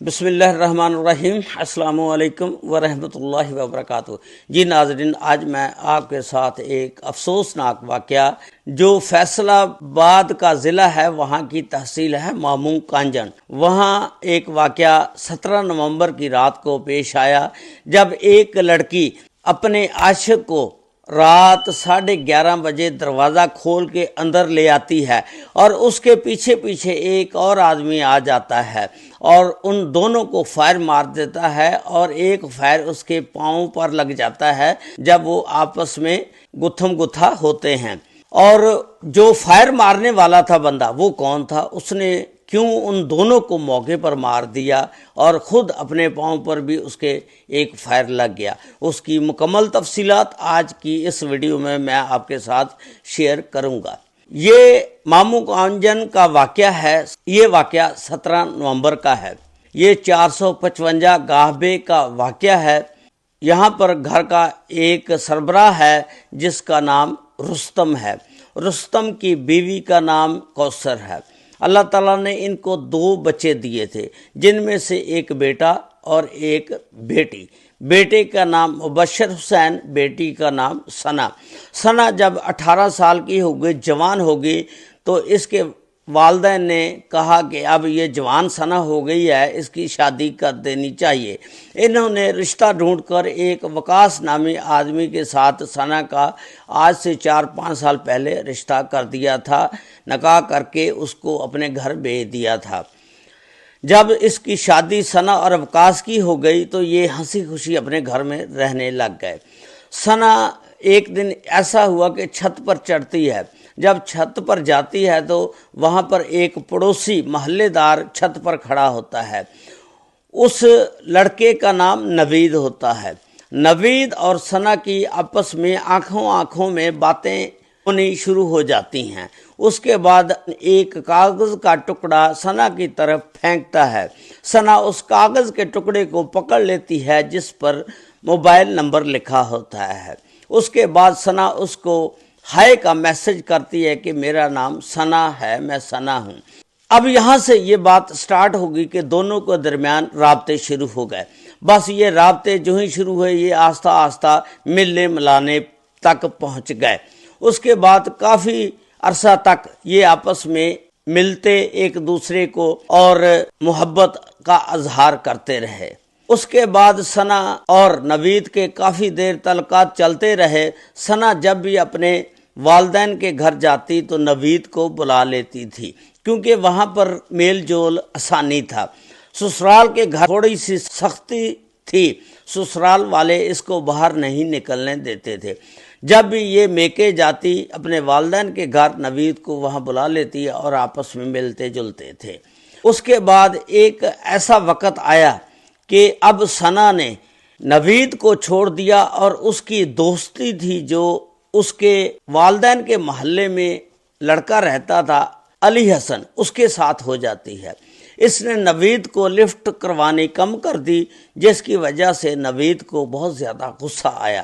بسم اللہ الرحمن الرحیم۔ السلام علیکم ورحمۃ اللہ وبرکاتہ۔ جی ناظرین، آج میں آپ کے ساتھ ایک افسوسناک واقعہ جو فیصل آباد کا ضلع ہے، وہاں کی تحصیل ہے ماموں کانجن، وہاں ایک واقعہ 17 نومبر کی رات کو پیش آیا، جب ایک لڑکی اپنے عاشق کو رات 11:30 بجے دروازہ کھول کے اندر لے آتی ہے اور اس کے پیچھے پیچھے ایک اور آدمی آ جاتا ہے اور ان دونوں کو فائر مار دیتا ہے اور ایک فائر اس کے پاؤں پر لگ جاتا ہے جب وہ آپس میں گتھم گتھا ہوتے ہیں۔ اور جو فائر مارنے والا تھا بندہ، وہ کون تھا؟ اس نے کیوں ان دونوں کو موقع پر مار دیا اور خود اپنے پاؤں پر بھی اس کے ایک فائر لگ گیا؟ اس کی مکمل تفصیلات آج کی اس ویڈیو میں آپ کے ساتھ شیئر کروں گا۔ یہ ماموں کانجن کا واقعہ ہے۔ یہ واقعہ 17 نومبر کا ہے۔ یہ 455 گاہبے کا واقعہ ہے۔ یہاں پر گھر کا ایک سربراہ ہے جس کا نام رستم ہے۔ رستم کی بیوی کا نام کوثر ہے۔ اللہ تعالیٰ نے ان کو 2 بچے دیے تھے، جن میں سے ایک بیٹا اور ایک بیٹی۔ بیٹے کا نام مبشر حسین، بیٹی کا نام ثنا۔ ثنا جب 18 سال کی ہو گئی، جوان ہو گئی، تو اس کے والدین نے کہا کہ اب یہ جوان ثنا ہو گئی ہے، اس کی شادی کر دینی چاہیے۔ انہوں نے رشتہ ڈھونڈ کر ایک وقاص نامی آدمی کے ساتھ ثنا کا آج سے 4-5 سال پہلے رشتہ کر دیا تھا، نکاح کر کے اس کو اپنے گھر بھیج دیا تھا۔ جب اس کی شادی ثنا اور وقاص کی ہو گئی تو یہ ہنسی خوشی اپنے گھر میں رہنے لگ گئے۔ ثنا ایک دن ایسا ہوا کہ چھت پر چڑھتی ہے۔ جب چھت پر جاتی ہے تو وہاں پر ایک پڑوسی محلے دار چھت پر کھڑا ہوتا ہے۔ اس لڑکے کا نام نوید ہوتا ہے۔ نوید اور ثنا کی آپس میں آنکھوں میں باتیں ہونی شروع ہو جاتی ہیں۔ اس کے بعد ایک کاغذ کا ٹکڑا ثنا کی طرف پھینکتا ہے۔ ثنا اس کاغذ کے ٹکڑے کو پکڑ لیتی ہے جس پر موبائل نمبر لکھا ہوتا ہے۔ اس کے بعد ثنا اس کو ہائے کا میسج کرتی ہے کہ میرا نام ثنا ہے، میں ثنا ہوں۔ اب یہاں سے یہ بات سٹارٹ ہوگی کہ دونوں کے درمیان رابطے شروع ہو گئے۔ بس یہ رابطے جو ہی شروع ہوئے، یہ آہستہ آہستہ ملنے ملانے تک پہنچ گئے۔ اس کے بعد کافی عرصہ تک یہ آپس میں ملتے ایک دوسرے کو اور محبت کا اظہار کرتے رہے۔ اس کے بعد ثنا اور نوید کے کافی دیر تعلقات چلتے رہے۔ ثنا جب بھی اپنے والدین کے گھر جاتی تو نوید کو بلا لیتی تھی، کیونکہ وہاں پر میل جول آسانی تھا۔ سسرال کے گھر تھوڑی سی سختی تھی، سسرال والے اس کو باہر نہیں نکلنے دیتے تھے۔ جب بھی یہ میکے جاتی اپنے والدین کے گھر، نوید کو وہاں بلا لیتی اور آپس میں ملتے جلتے تھے۔ اس کے بعد ایک ایسا وقت آیا کہ اب ثنا نے نوید کو چھوڑ دیا اور اس کی دوستی تھی جو اس کے والدین کے محلے میں لڑکا رہتا تھا، علی حسن، اس کے ساتھ ہو جاتی ہے۔ اس نے نوید کو لفٹ کروانی کم کر دی، جس کی وجہ سے نوید کو بہت زیادہ غصہ آیا۔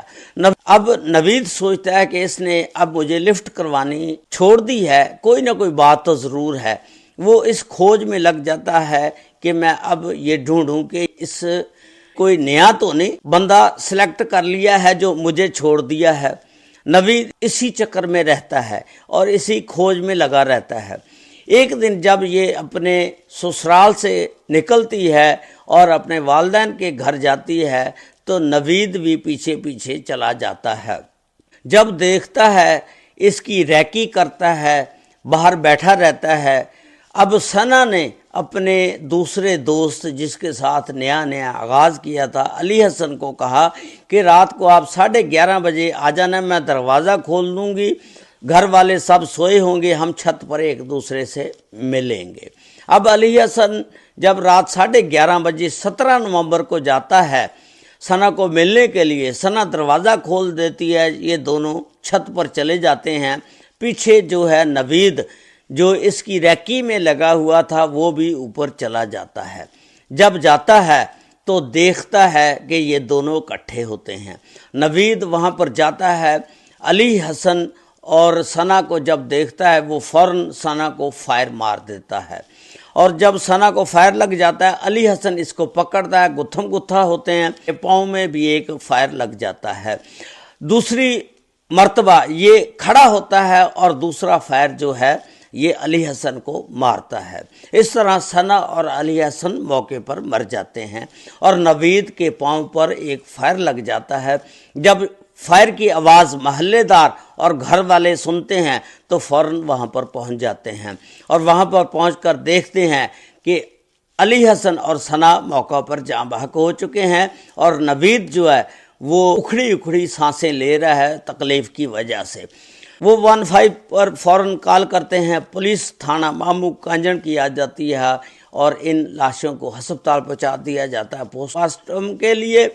اب نوید سوچتا ہے کہ اس نے اب مجھے لفٹ کروانی چھوڑ دی ہے، کوئی نہ کوئی بات تو ضرور ہے۔ وہ اس کھوج میں لگ جاتا ہے کہ میں اب یہ ڈھونڈوں کہ اس کوئی نیا تو نہیں بندہ سلیکٹ کر لیا ہے جو مجھے چھوڑ دیا ہے۔ نوید اسی چکر میں رہتا ہے اور اسی کھوج میں لگا رہتا ہے۔ ایک دن جب یہ اپنے سسرال سے نکلتی ہے اور اپنے والدین کے گھر جاتی ہے تو نوید بھی پیچھے پیچھے چلا جاتا ہے۔ جب دیکھتا ہے اس کی ریکی کرتا ہے، باہر بیٹھا رہتا ہے۔ اب ثنا نے اپنے دوسرے دوست جس کے ساتھ نیا آغاز کیا تھا، علی حسن کو کہا کہ رات کو آپ 11:30 بجے آ جانا، میں دروازہ کھول دوں گی، گھر والے سب سوئے ہوں گے، ہم چھت پر ایک دوسرے سے ملیں گے۔ اب علی حسن جب رات 11:30 بجے 17 نومبر کو جاتا ہے ثنا کو ملنے کے لیے، ثنا دروازہ کھول دیتی ہے، یہ دونوں چھت پر چلے جاتے ہیں۔ پیچھے جو ہے نوید جو اس کی ریکی میں لگا ہوا تھا وہ بھی اوپر چلا جاتا ہے۔ جب جاتا ہے تو دیکھتا ہے کہ یہ دونوں اکٹھے ہوتے ہیں۔ نوید وہاں پر جاتا ہے، علی حسن اور ثنا کو جب دیکھتا ہے وہ فوراً ثنا کو فائر مار دیتا ہے اور جب سنا کو فائر لگ جاتا ہے علی حسن اس کو پکڑتا ہے، گتھم گتھا ہوتے ہیں، پاؤں میں بھی ایک فائر لگ جاتا ہے۔ دوسری مرتبہ یہ کھڑا ہوتا ہے اور دوسرا فائر جو ہے یہ علی حسن کو مارتا ہے۔ اس طرح ثنا اور علی حسن موقع پر مر جاتے ہیں اور نوید کے پاؤں پر ایک فائر لگ جاتا ہے۔ جب فائر کی آواز محلے دار اور گھر والے سنتے ہیں تو فوراً وہاں پر پہنچ جاتے ہیں اور وہاں پر پہنچ کر دیکھتے ہیں کہ علی حسن اور ثنا موقع پر جاں بحق ہو چکے ہیں اور نوید جو ہے وہ اکھڑی اکھڑی سانسیں لے رہا ہے تکلیف کی وجہ سے۔ وہ 15 پر فوراً کال کرتے ہیں، پولیس تھانہ مامو کانجن کی آ جاتی ہے اور ان لاشوں کو ہسپتال پہنچا دیا جاتا ہے پوسٹ مارٹم کے لیے،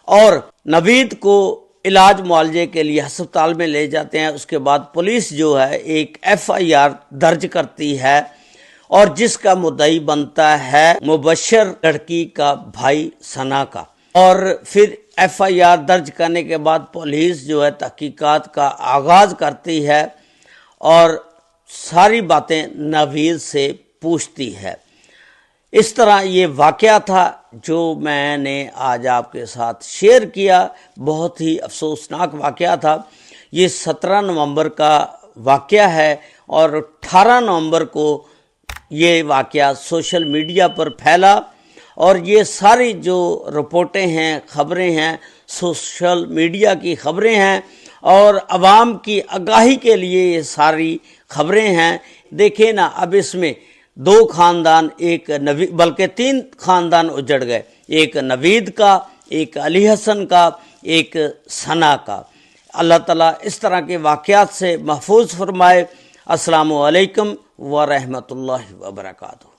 اور نوید کو علاج معالجے کے لیے ہسپتال میں لے جاتے ہیں۔ اس کے بعد پولیس جو ہے ایک FIR درج کرتی ہے اور جس کا مدعی بنتا ہے مبشر لڑکی کا بھائی ثنا کا، اور پھر FIR درج کرنے کے بعد پولیس جو ہے تحقیقات کا آغاز کرتی ہے اور ساری باتیں نوید سے پوچھتی ہے۔ اس طرح یہ واقعہ تھا جو میں نے آج آپ کے ساتھ شیئر کیا۔ بہت ہی افسوسناک واقعہ تھا۔ یہ 17 نومبر کا واقعہ ہے اور 18 نومبر کو یہ واقعہ سوشل میڈیا پر پھیلا، اور یہ ساری جو رپورٹیں ہیں، خبریں ہیں، سوشل میڈیا کی خبریں ہیں اور عوام کی آگاہی کے لیے یہ ساری خبریں ہیں۔ دیکھیں نا، اب اس میں 2 خاندان، ایک نوید بلکہ 3 خاندان اجڑ گئے، ایک نوید کا، ایک علی حسن کا، ایک ثنا کا۔ اللہ تعالیٰ اس طرح کے واقعات سے محفوظ فرمائے۔ السلام علیکم ورحمۃ اللہ وبرکاتہ۔